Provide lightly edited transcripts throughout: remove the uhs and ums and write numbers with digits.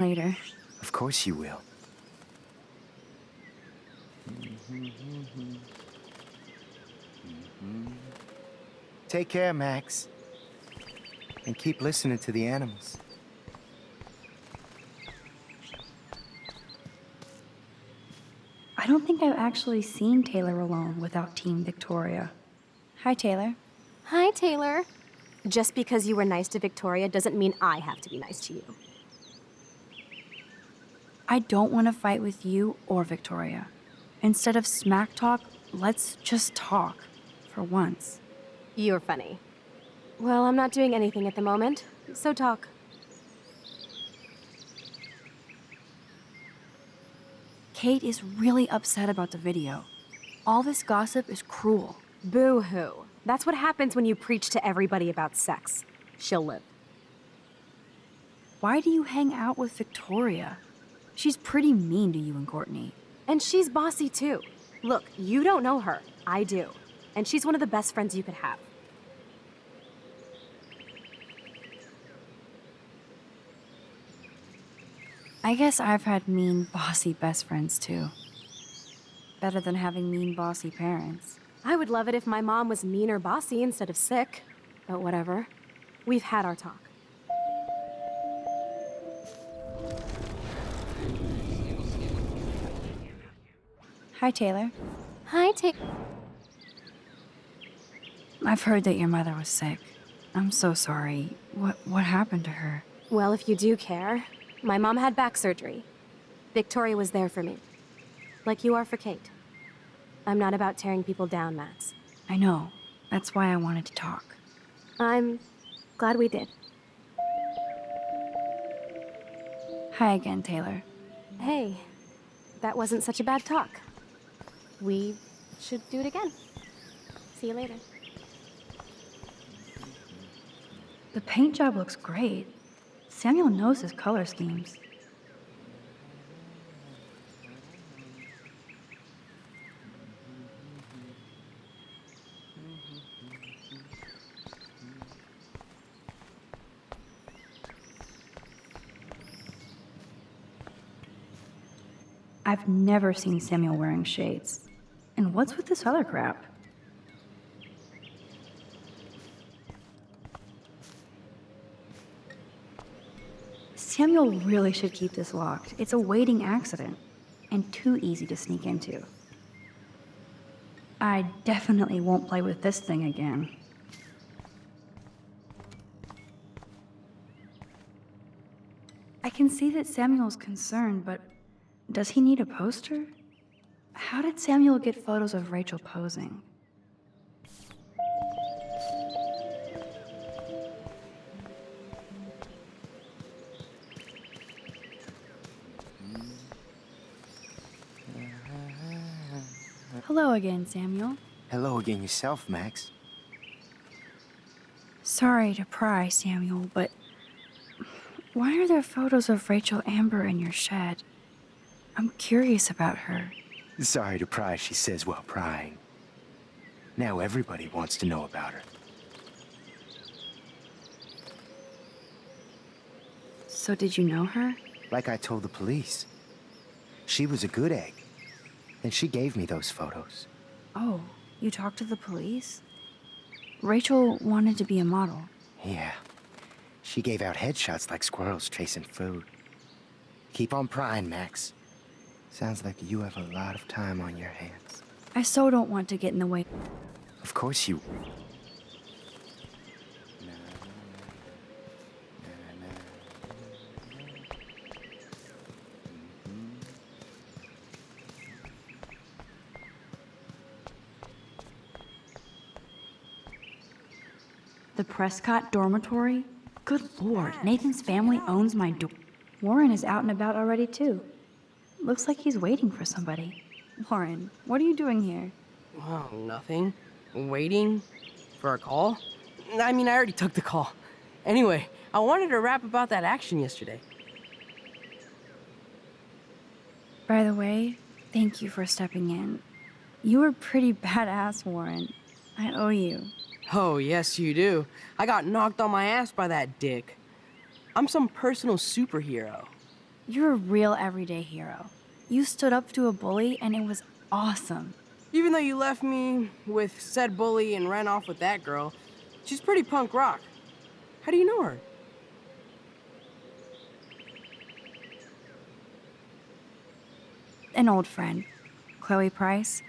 later. Of course you will. Take care, Max. And keep listening to the animals. I don't think I've actually seen Taylor alone without Team Victoria. Hi, Taylor. Hi, Taylor. Just because you were nice to Victoria doesn't mean I have to be nice to you. I don't want to fight with you or Victoria. Instead of smack talk, let's just talk. For once. You're funny. Well, I'm not doing anything at the moment, so talk. Kate is really upset about the video. All this gossip is cruel. Boo-hoo. That's what happens when you preach to everybody about sex. She'll live. Why do you hang out with Victoria? She's pretty mean to you and Courtney. And she's bossy too. Look, you don't know her. I do. And she's one of the best friends you could have. I guess I've had mean, bossy best friends too. Better than having mean, bossy parents. I would love it if my mom was mean or bossy instead of sick. But whatever. We've had our talk. Hi, Taylor. Hi, I've heard that your mother was sick. I'm so sorry. What happened to her? Well, if you do care, my mom had back surgery. Victoria was there for me. Like you are for Kate. I'm not about tearing people down, Max. I know. That's why I wanted to talk. I'm glad we did. Hi again, Taylor. Hey, that wasn't such a bad talk. We should do it again. See you later. The paint job looks great. Samuel knows his color schemes. I've never seen Samuel wearing shades. And what's with this other crap? Samuel really should keep this locked. It's a waiting accident, and too easy to sneak into. I definitely won't play with this thing again. I can see that Samuel's concerned, but does he need a poster? How did Samuel get photos of Rachel posing? Hello again, Samuel. Hello again yourself, Max. Sorry to pry, Samuel, but why are there photos of Rachel Amber in your shed? I'm curious about her. Sorry to pry, she says while prying. Now everybody wants to know about her. So did you know her? Like I told the police. She was a good egg. And she gave me those photos. Oh, you talked to the police? Rachel wanted to be a model. Yeah. She gave out headshots like squirrels chasing food. Keep on prying, Max. Sounds like you have a lot of time on your hands. I so don't want to get in the way. Of course you... The Prescott dormitory? Good lord, Nathan's family owns my Warren is out and about already too. Looks like he's waiting for somebody. Warren, what are you doing here? Oh, nothing. Waiting for a call? I mean, I already took the call. Anyway, I wanted to rap about that action yesterday. By the way, thank you for stepping in. You were pretty badass, Warren. I owe you. Oh, yes, you do. I got knocked on my ass by that dick. I'm some personal superhero. You're a real everyday hero. You stood up to a bully, and it was awesome. Even though you left me with said bully and ran off with that girl, she's pretty punk rock. How do you know her? An old friend, Chloe Price.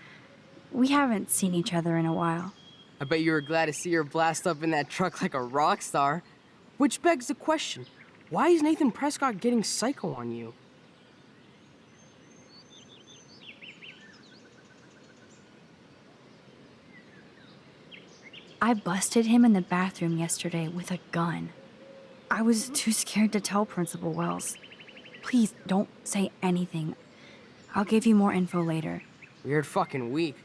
We haven't seen each other in a while. I bet you were glad to see her blast up in that truck like a rock star. Which begs the question, why is Nathan Prescott getting psycho on you? I busted him in the bathroom yesterday with a gun. I was too scared to tell Principal Wells. Please don't say anything. I'll give you more info later. Weird fucking week.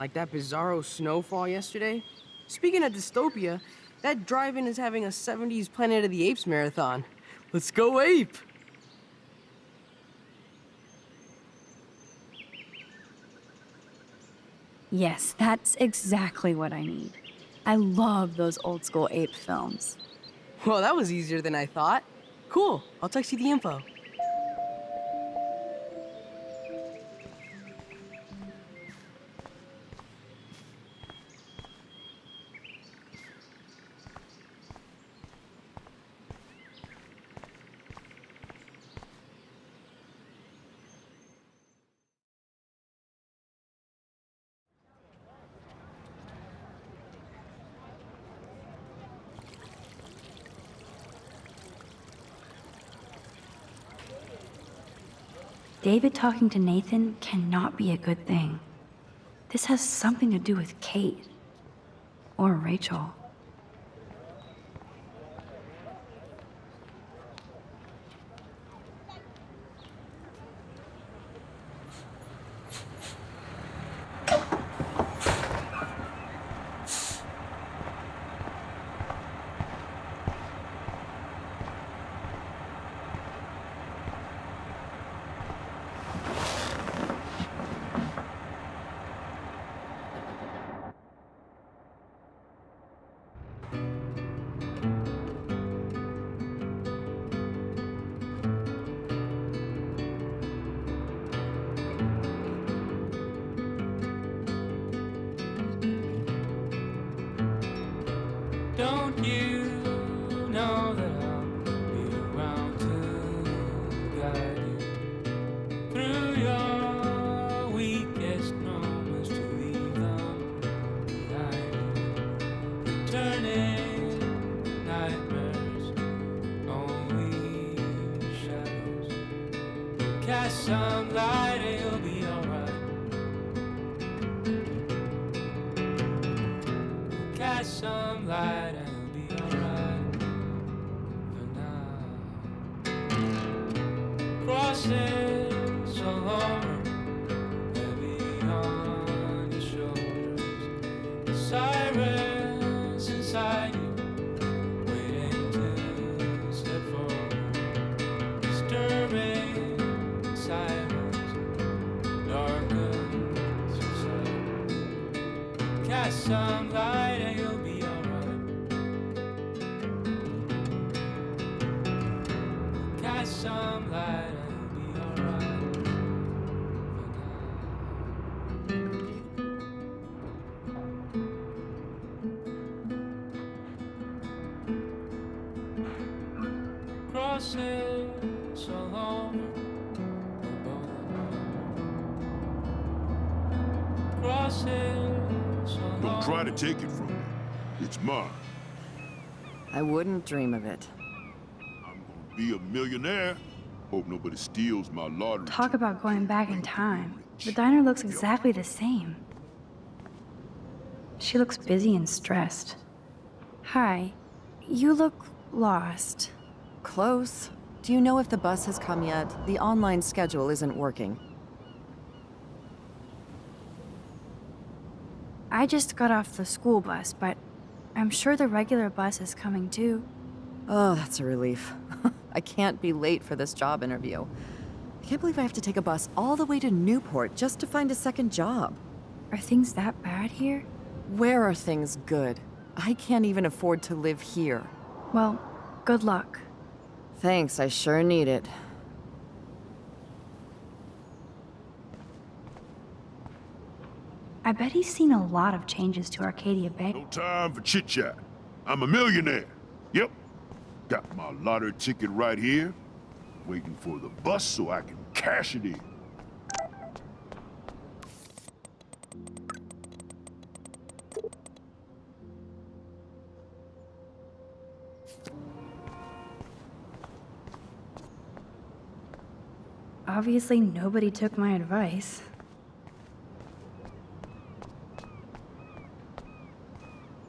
Like that bizarro snowfall yesterday. Speaking of dystopia, that drive-in is having a 70s Planet of the Apes marathon. Let's go ape! Yes, that's exactly what I need. I love those old school ape films. Well, that was easier than I thought. Cool, I'll text you the info. David talking to Nathan cannot be a good thing. This has something to do with Kate. Or Rachel. Don't you know that I'll be around to guide you through your weakest moments to leave them behind you? Returning nightmares, only shadows. Cast some light and you'll be alright. Cast some light. Crosses along, heavy on your shoulders. The sirens inside you, waiting to step forward. Disturbing silence, darkens inside. Cast some light and you'll be alright. Cast some light. Crosses along the boulevard. Crosses along. Don't try to take it from me. It's mine. I wouldn't dream of it. I'm gonna be a millionaire. Hope nobody steals my lottery. Talk about going back in time. The diner looks exactly the same. She looks busy and stressed. Hi. You look lost. Close. Do you know if the bus has come yet? The online schedule isn't working. I just got off the school bus, but I'm sure the regular bus is coming too. Oh, that's a relief. I can't be late for this job interview. I can't believe I have to take a bus all the way to Newport just to find a second job. Are things that bad here? Where are things good? I can't even afford to live here. Well, good luck. Thanks, I sure need it. I bet he's seen a lot of changes to Arcadia Bay. No time for chit-chat. I'm a millionaire. Yep. Got my lottery ticket right here. Waiting for the bus so I can cash it in. Obviously, nobody took my advice.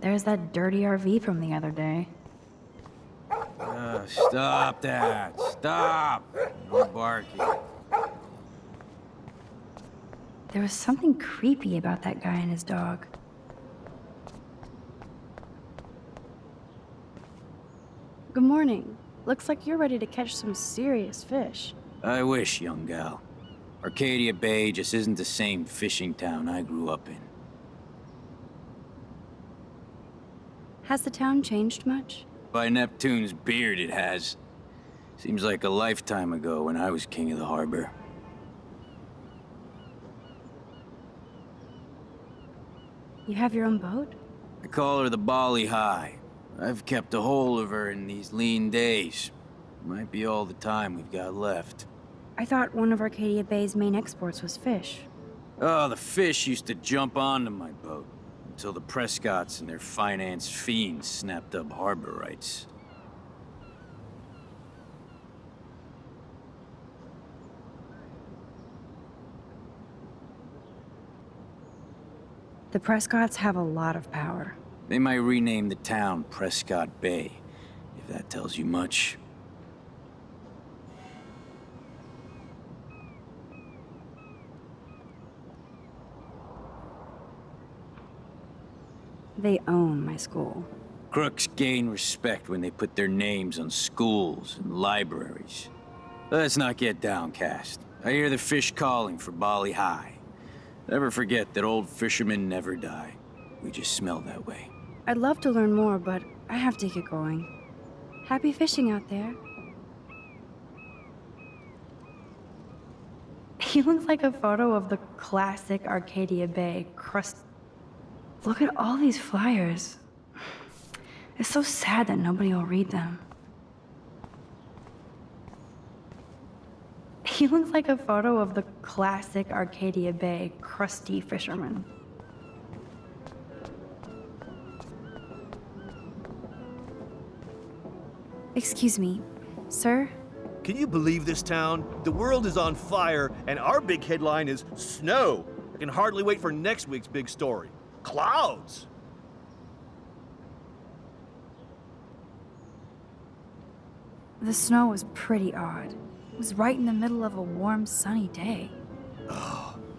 There's that dirty RV from the other day. Stop that. Stop. No barking. There was something creepy about that guy and his dog. Good morning. Looks like you're ready to catch some serious fish. I wish, young gal. Arcadia Bay just isn't the same fishing town I grew up in. Has the town changed much? By Neptune's beard, it has. Seems like a lifetime ago when I was king of the harbor. You have your own boat? I call her the Bali High. I've kept a hold of her in these lean days. Might be all the time we've got left. I thought one of Arcadia Bay's main exports was fish. Oh, the fish used to jump onto my boat until the Prescotts and their finance fiends snapped up harbor rights. The Prescotts have a lot of power. They might rename the town Prescott Bay, if that tells you much. They own my school. Crooks gain respect when they put their names on schools and libraries. Let's not get downcast. I hear the fish calling for Bali High. Never forget that old fishermen never die. We just smell that way. I'd love to learn more, but I have to get going. Happy fishing out there. He looks like a photo of the classic Arcadia Bay crust. Look at all these flyers. It's so sad that nobody will read them. He looks like a photo of the classic Arcadia Bay crusty fisherman. Excuse me, sir? Can you believe this town? The world is on fire, and our big headline is snow. I can hardly wait for next week's big story. Clouds! The snow was pretty odd. It was right in the middle of a warm, sunny day.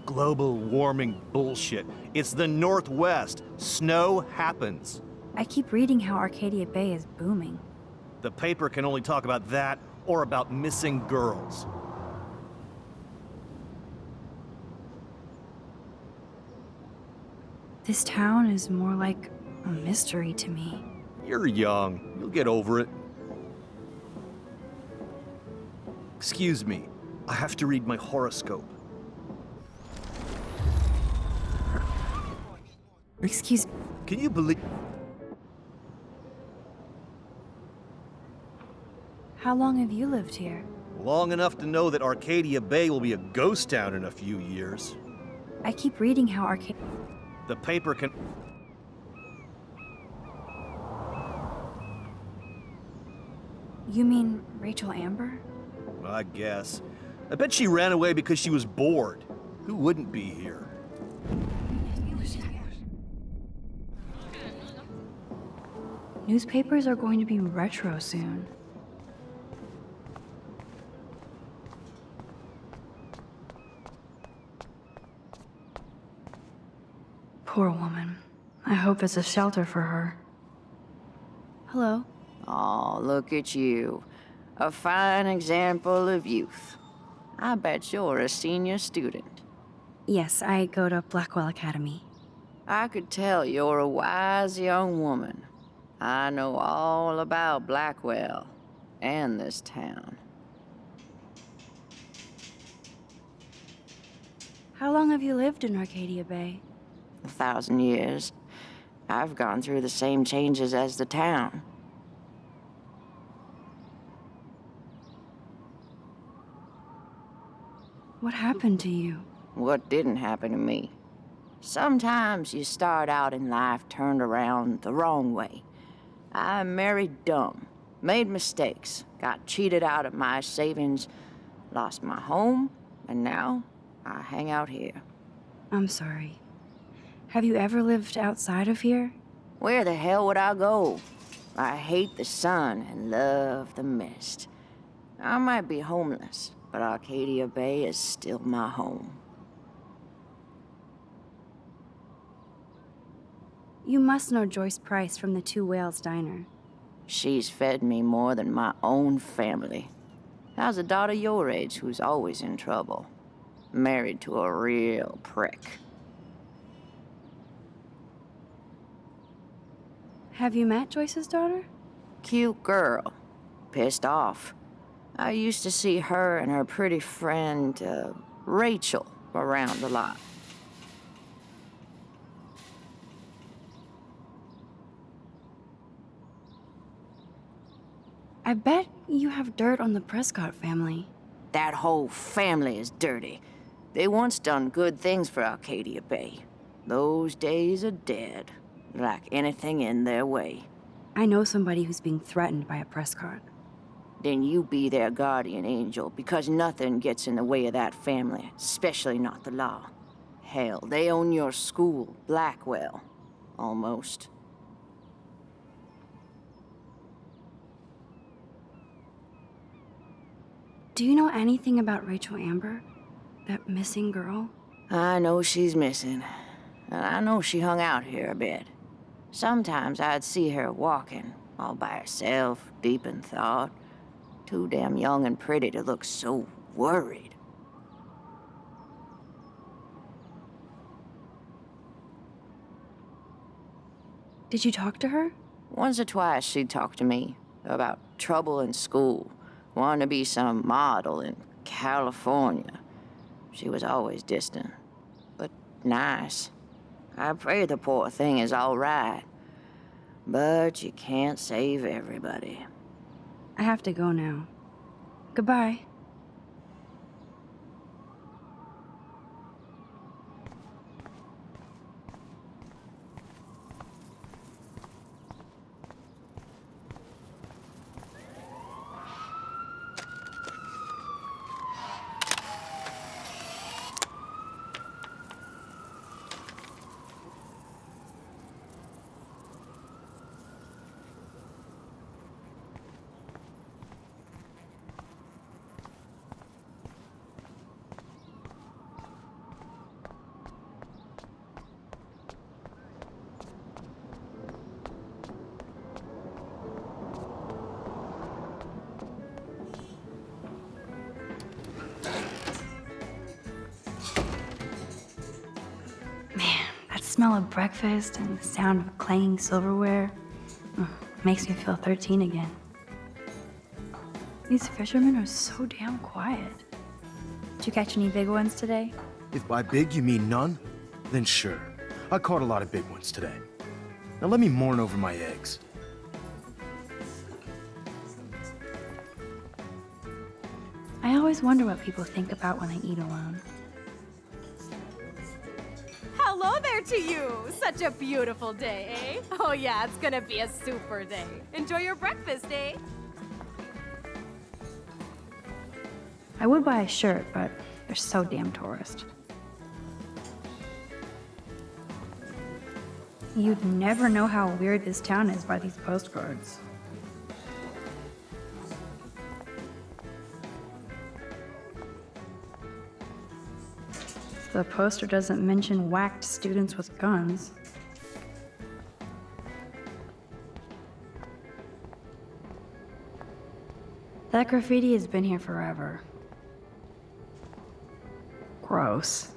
Global warming bullshit. It's the Northwest. Snow happens. I keep reading how Arcadia Bay is booming. The paper can only talk about that or about missing girls. This town is more like a mystery to me. You're young. You'll get over it. Excuse me. I have to read my horoscope. Excuse. Can you believe... How long have you lived here? Long enough to know that Arcadia Bay will be a ghost town in a few years. I keep reading how Arcadia... The paper can... You mean Rachel Amber? I guess. I bet she ran away because she was bored. Who wouldn't be here? Newspapers are going to be retro soon. Poor woman. I hope it's a shelter for her. Hello. Oh, look at you. A fine example of youth. I bet you're a senior student. Yes, I go to Blackwell Academy. I could tell you're a wise young woman. I know all about Blackwell and this town. How long have you lived in Arcadia Bay? 1,000 years. I've gone through the same changes as the town. What happened to you? What didn't happen to me? Sometimes you start out in life turned around the wrong way. I married dumb, made mistakes, got cheated out of my savings, lost my home, and now I hang out here. I'm sorry. Have you ever lived outside of here? Where the hell would I go? I hate the sun and love the mist. I might be homeless, but Arcadia Bay is still my home. You must know Joyce Price from the Two Whales Diner. She's fed me more than my own family. How's a daughter your age who's always in trouble? Married to a real prick. Have you met Joyce's daughter? Cute girl. Pissed off. I used to see her and her pretty friend, Rachel, around a lot. I bet you have dirt on the Prescott family. That whole family is dirty. They once done good things for Arcadia Bay. Those days are dead, like anything in their way. I know somebody who's being threatened by a Prescott. Then you be their guardian angel, because nothing gets in the way of that family, especially not the law. Hell, they own your school, Blackwell. Almost. Do you know anything about Rachel Amber? That missing girl? I know she's missing. And I know she hung out here a bit. Sometimes I'd see her walking, all by herself, deep in thought. Too damn young and pretty to look so worried. Did you talk to her? Once or twice she'd talk to me about trouble in school, wanting to be some model in California. She was always distant, but nice. I pray the poor thing is all right, but you can't save everybody. I have to go now. Goodbye. Smell of breakfast and the sound of clanging silverware makes me feel 13 again. These fishermen are so damn quiet. Did you catch any big ones today? If by big you mean none, then sure. I caught a lot of big ones today. Now let me mourn over my eggs. I always wonder what people think about when they eat alone. Hello there to you! Such a beautiful day, eh? Oh yeah, it's gonna be a super day. Enjoy your breakfast, eh? I would buy a shirt, but they're so damn tourist. You'd never know how weird this town is by these postcards. The poster doesn't mention whacked students with guns. That graffiti has been here forever. Gross.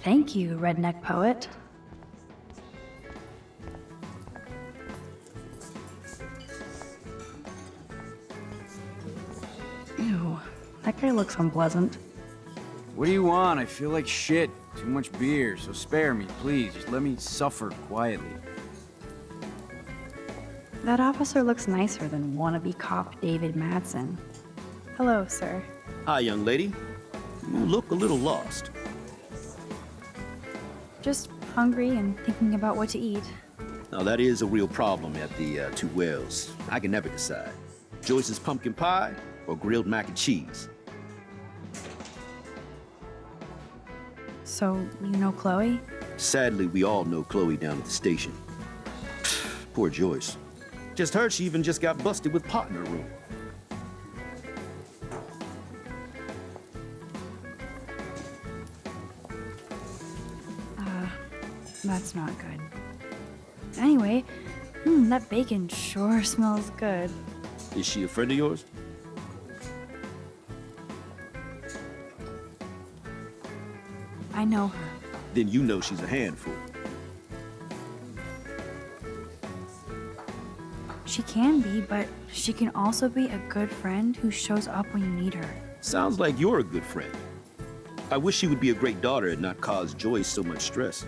Thank you, redneck poet. Ew, that guy looks unpleasant. What do you want? I feel like shit. Too much beer, so spare me, please. Just let me suffer quietly. That officer looks nicer than wannabe cop David Madsen. Hello, sir. Hi, young lady. You look a little lost. Just hungry and thinking about what to eat. Now, that is a real problem at the Two Wells. I can never decide. Joyce's pumpkin pie or grilled mac and cheese? So, you know Chloe? Sadly, we all know Chloe down at the station. Poor Joyce. Just heard she even just got busted with pot in her room. That's not good. Anyway, that bacon sure smells good. Is she a friend of yours? I know her. Then you know she's a handful. She can be, but she can also be a good friend who shows up when you need her. Sounds like you're a good friend. I wish she would be a great daughter and not cause Joyce so much stress.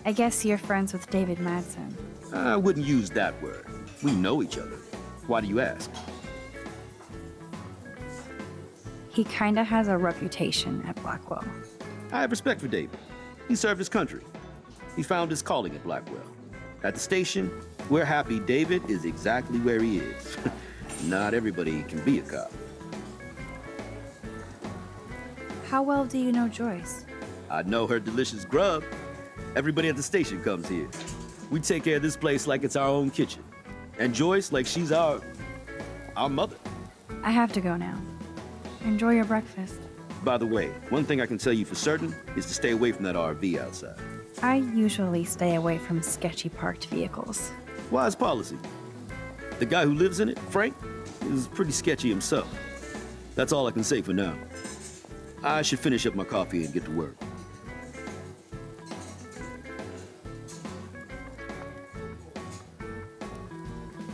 I guess you're friends with David Madsen. I wouldn't use that word. We know each other. Why do you ask? He kinda has a reputation at Blackwell. I have respect for David. He served his country. He found his calling at Blackwell. At the station, we're happy David is exactly where he is. Not everybody can be a cop. How well do you know Joyce? I know her delicious grub. Everybody at the station comes here. We take care of this place like it's our own kitchen. And Joyce like she's our mother. I have to go now. Enjoy your breakfast. By the way, one thing I can tell you for certain is to stay away from that RV outside. I usually stay away from sketchy parked vehicles. Wise policy. The guy who lives in it, Frank, is pretty sketchy himself. That's all I can say for now. I should finish up my coffee and get to work.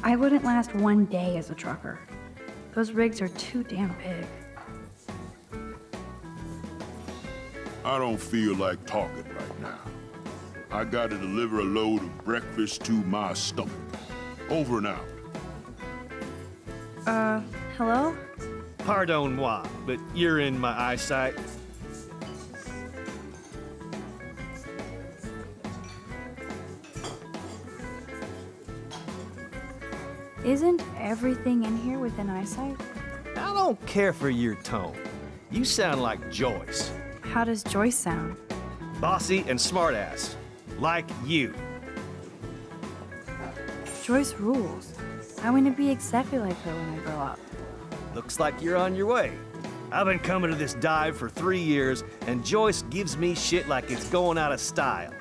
I wouldn't last one day as a trucker. Those rigs are too damn big. I don't feel like talking right now. I gotta deliver a load of breakfast to my stomach. Over and out. Hello? Pardon moi, but you're in my eyesight. Isn't everything in here within eyesight? I don't care for your tone. You sound like Joyce. How does Joyce sound? Bossy and smartass. Like you. Joyce rules. I want to be exactly like her when I grow up. Looks like you're on your way. I've been coming to this dive for 3 years, and Joyce gives me shit like it's going out of style.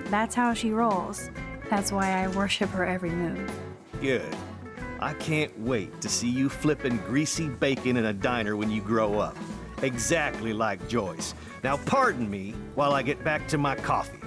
That's how she rolls. That's why I worship her every move. Good. I can't wait to see you flipping greasy bacon in a diner when you grow up. Exactly like Joyce. Now pardon me while I get back to my coffee.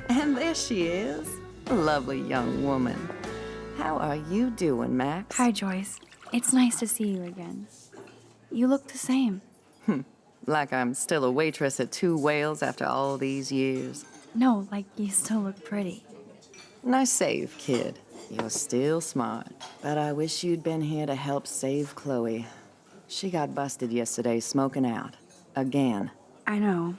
And there she is. A lovely young woman. How are you doing, Max? Hi, Joyce. It's nice to see you again. You look the same. Like I'm still a waitress at Two Whales after all these years. No, like you still look pretty. Nice save, kid. You're still smart. But I wish you'd been here to help save Chloe. She got busted yesterday smoking out. Again. I know.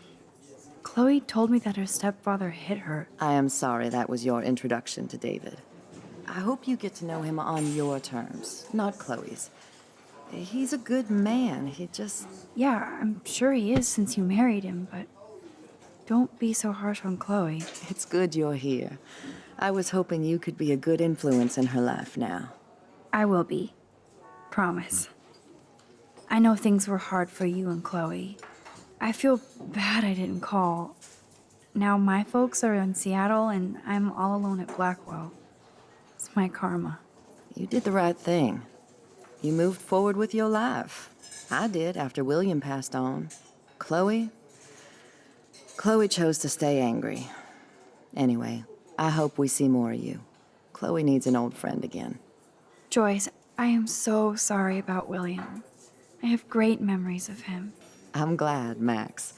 Chloe told me that her stepfather hit her. I am sorry that was your introduction to David. I hope you get to know him on your terms, not Chloe's. He's a good man. He just... Yeah, I'm sure he is since you married him, but Don't be so harsh on Chloe. It's good you're here. I was hoping you could be a good influence in her life now. I will be. Promise. I know things were hard for you and Chloe. I feel bad I didn't call. Now my folks are in Seattle and I'm all alone at Blackwell. It's my karma. You did the right thing. You moved forward with your life. I did after William passed on. Chloe chose to stay angry. Anyway, I hope we see more of you. Chloe needs an old friend again. Joyce, I am so sorry about William. I have great memories of him. I'm glad, Max.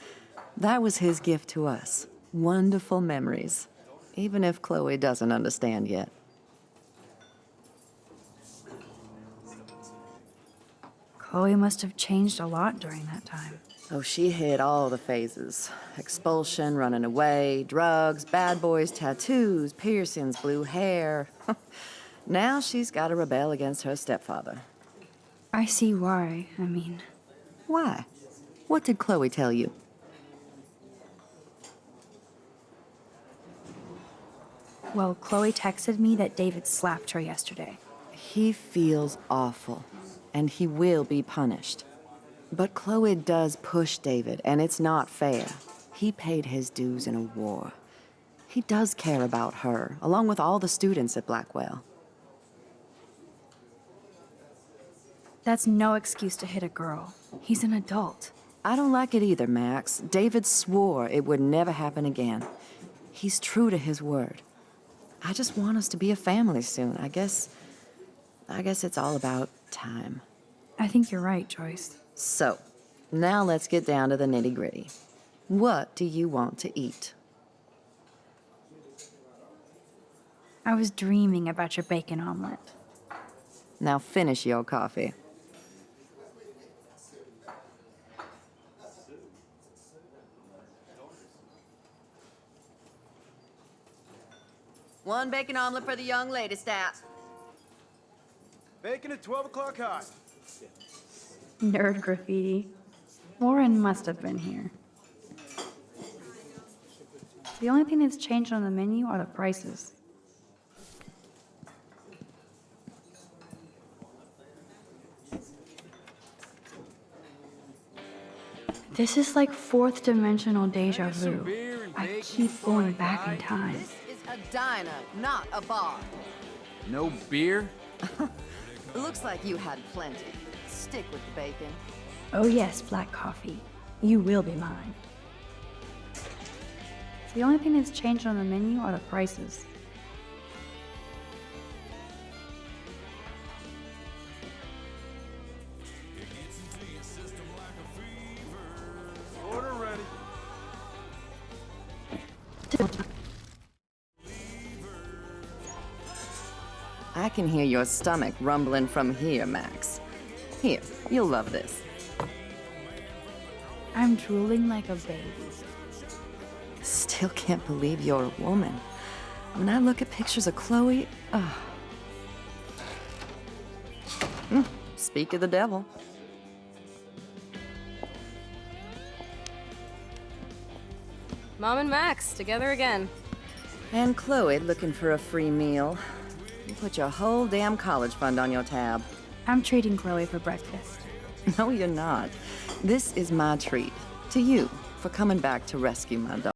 That was his gift to us. Wonderful memories. Even if Chloe doesn't understand yet. Chloe must have changed a lot during that time. Oh, she hit all the phases. Expulsion, running away, drugs, bad boys, tattoos, piercings, blue hair. Now she's got to rebel against her stepfather. I see why, I mean. Why? What did Chloe tell you? Well, Chloe texted me that David slapped her yesterday. He feels awful, and he will be punished. But Chloe does push David, and it's not fair. He paid his dues in a war. He does care about her, along with all the students at Blackwell. That's no excuse to hit a girl. He's an adult. I don't like it either, Max. David swore it would never happen again. He's true to his word. I just want us to be a family soon. I guess it's all about time. I think you're right, Joyce. So, now let's get down to the nitty-gritty. What do you want to eat? I was dreaming about your bacon omelet. Now finish your coffee. One bacon omelet for the young lady, Stat. Bacon at 12 o'clock hot. Nerd graffiti. Warren must have been here. The only thing that's changed on the menu are the prices. This is like fourth dimensional deja vu. I keep going back in time. This is a diner, not a bar. No beer? Looks like you had plenty. Stick with the bacon. Oh yes, black coffee. You will be mine. The only thing that's changed on the menu are the prices. Order ready. I can hear your stomach rumbling from here, Max. Here, you'll love this. I'm drooling like a baby. Still can't believe you're a woman. When I look at pictures of Chloe, speak of the devil. Mom and Max, together again. And Chloe looking for a free meal. You put your whole damn college fund on your tab. I'm treating Chloe for breakfast. No, you're not. This is my treat to you for coming back to rescue my daughter.